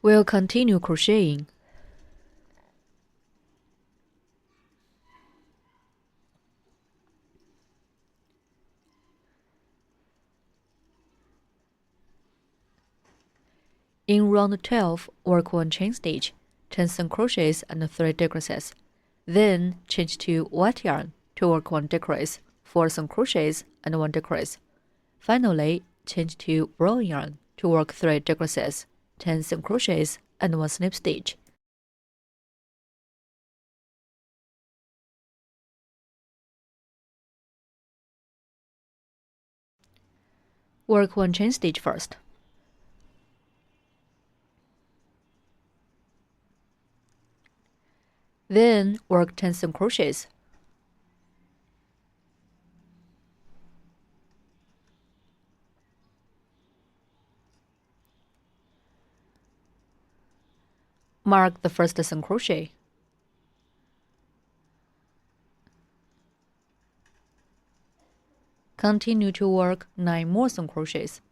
We'll continue crocheting. In round 12, work 1 chain stitch, 10 single crochets and 3 decreases. Then change to white yarn to work 1 decrease, 4 single crochets and 1 decrease. Finally, change to brown yarn to work 3 decreases, 10 single crochets and 1 slip stitch. Work 1 chain stitch first. Then work 10 single crochets. Mark the first single crochet. Continue to work 9 more single crochets.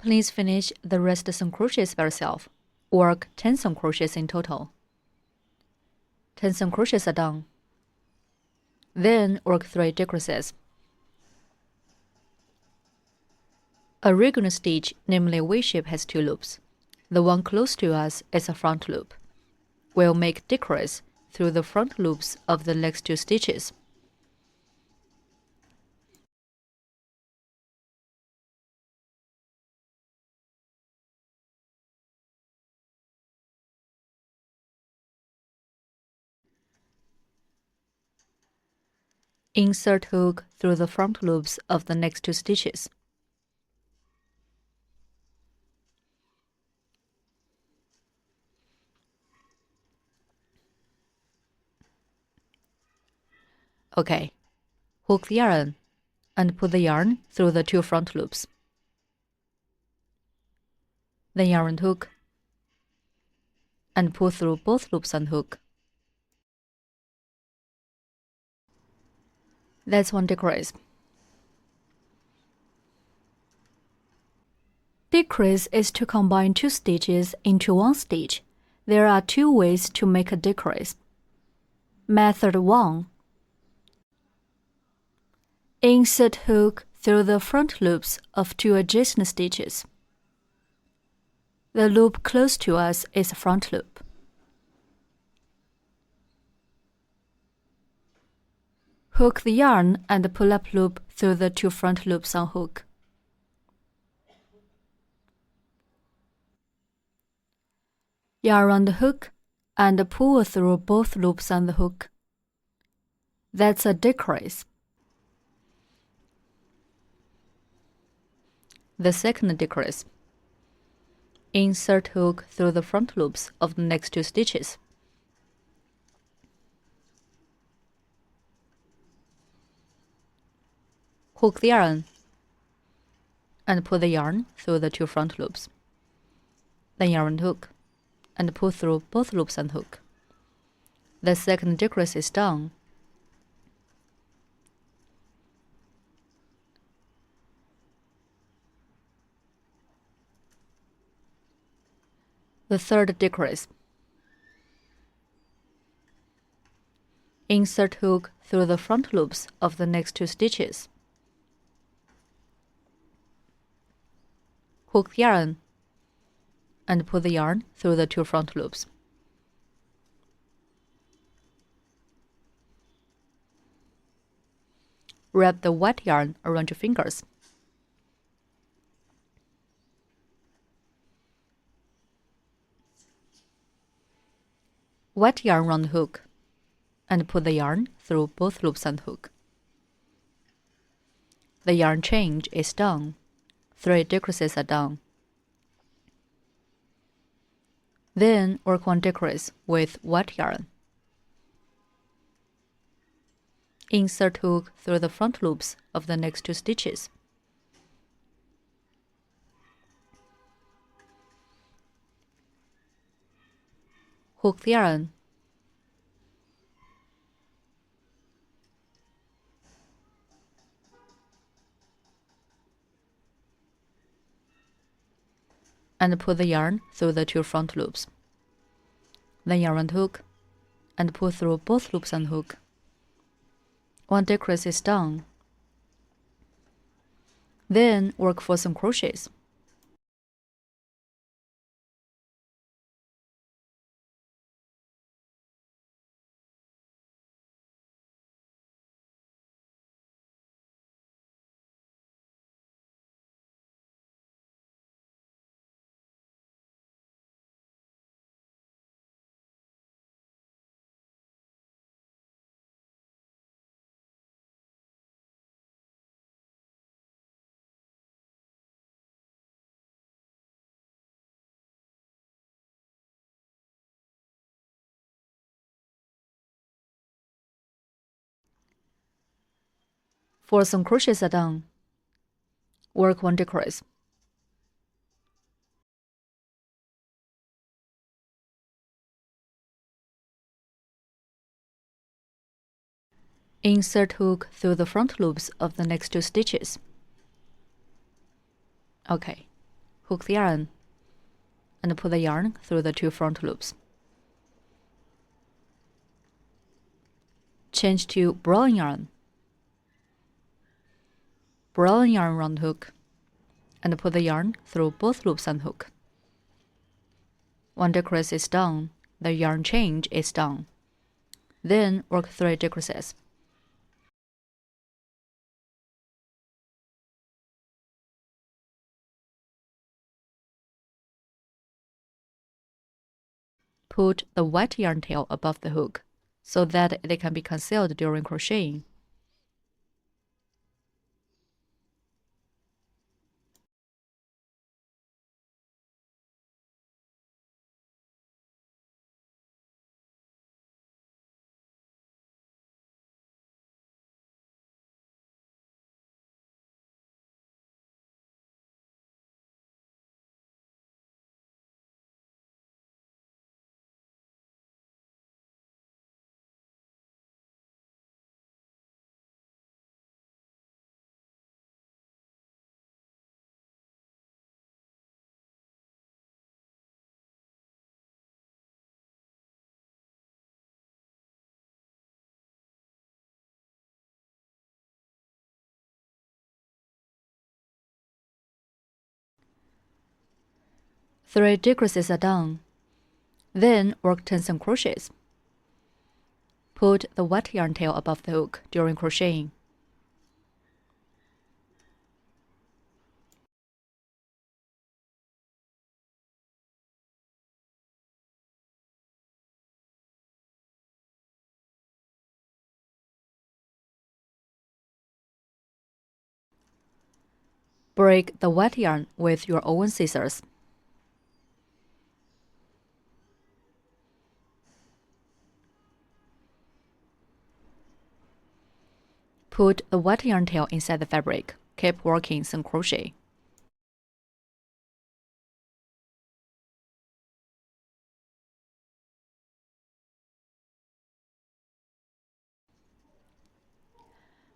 Please finish the rest single crochets by yourself. Work 10 single crochets in total. 10 single crochets are done. Then work 3 decreases. A regular stitch, namely V-shape, has 2 loops. The one close to us is a front loop. We'll make decrease through the front loops of the next 2 stitches. Insert hook through the front loops of the next 2 stitches. OK. Hook the yarn and put the yarn through the 2 front loops. Then yarn hook and pull through both loops and hook. That's 1 decrease. Decrease is to combine 2 stitches into 1 stitch. There are 2 ways to make a decrease. Method 1. Insert hook through the front loops of 2 adjacent stitches. The loop close to us is a front loop. Hook the yarn and pull up loop through the 2 front loops on hook. Yarn on the hook and pull through both loops on the hook. That's a decrease. The second decrease. Insert hook through the front loops of the next 2 stitches. Hook the yarn and pull the yarn through the 2 front loops. Then yarn hook and pull through both loops and hook. The second decrease is done. The third decrease. Insert hook through the front loops of the next 2 stitches. Hook the yarn and pull the yarn through the 2 front loops. Wrap the white yarn around your fingers. White yarn around the hook and pull the yarn through both loops and hook. The yarn change is done. 3 decreases are done. Then work 1 decrease with white yarn. Insert hook through the front loops of the next 2 stitches. Hook the yarn. And pull the yarn through the 2 front loops. Then yarn and hook, and pull through both loops and hook. 1 decrease is done. Then work for some crochets. For some crochets are done, work 1 decrease. Insert hook through the front loops of the next 2 stitches. Okay, hook the yarn, and pull the yarn through the 2 front loops. Change to brown yarn. Brown yarn round hook, and pull the yarn through both loops and hook. 1 decrease is done, the yarn change is done. Then work 3 decreases. Put the white yarn tail above the hook, so that it can be concealed during crocheting. Three decreases are done. Then work tension crochets. Put the white yarn tail above the hook during crocheting. Break the white yarn with your own scissors. Put the white yarn tail inside the fabric. Keep working some crochet.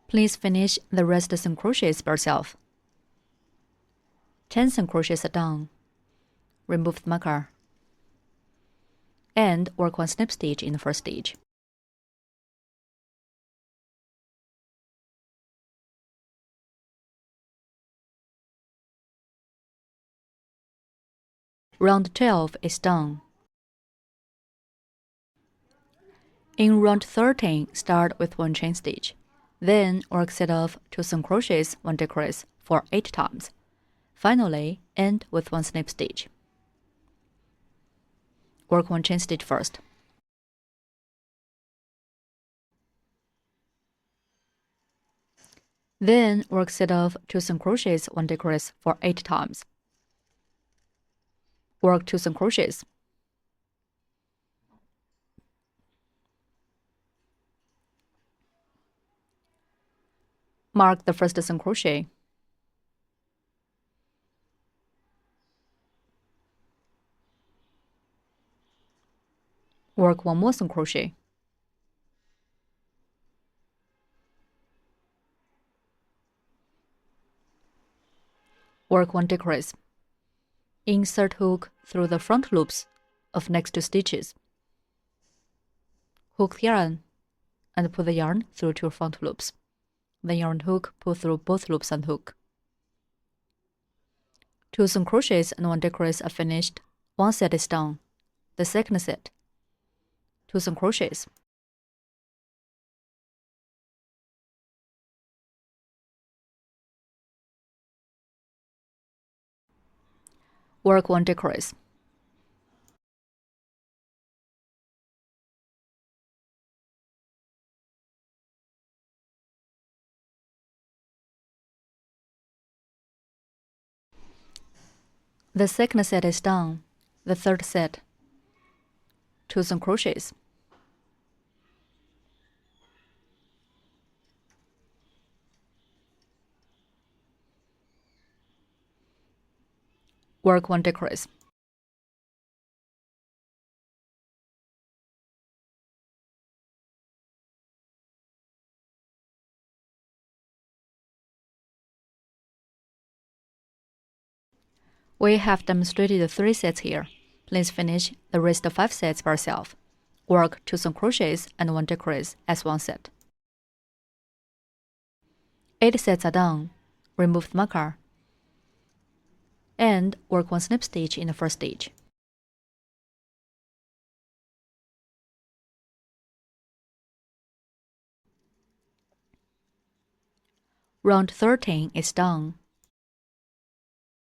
Please finish the rest some crochets by yourself. 10 some crochets are done. Remove the marker. And work 1 snip stitch in the first stitch. Round 12 is done. In round 13, start with 1 chain stitch. Then work set off 2 single crochets, 1 decrease for 8 times. Finally, end with 1 snip stitch. Work 1 chain stitch first. Then work set off 2 single crochets, 1 decrease for 8 times. Work 2 single crochets. Mark the first single crochet. Work 1 more single crochet. Work 1 decrease. Insert hook through the front loops of next 2 stitches. Hook the yarn and pull the yarn through 2 front loops. Then yarn hook, pull through both loops and hook. 2 single crochets and 1 decrease are finished. 1 set is done. The second set. 2 single crochets. Work 1 decrease. The second set is done. The third set. 2 single crochets. Work 1 decrease. We have demonstrated 3 sets here. Please finish the rest of 5 sets by yourself. Work 2 single crochets and 1 decrease as 1 set. 8 sets are done. Remove the marker. And work 1 slip stitch in the first stitch. Round 13 is done.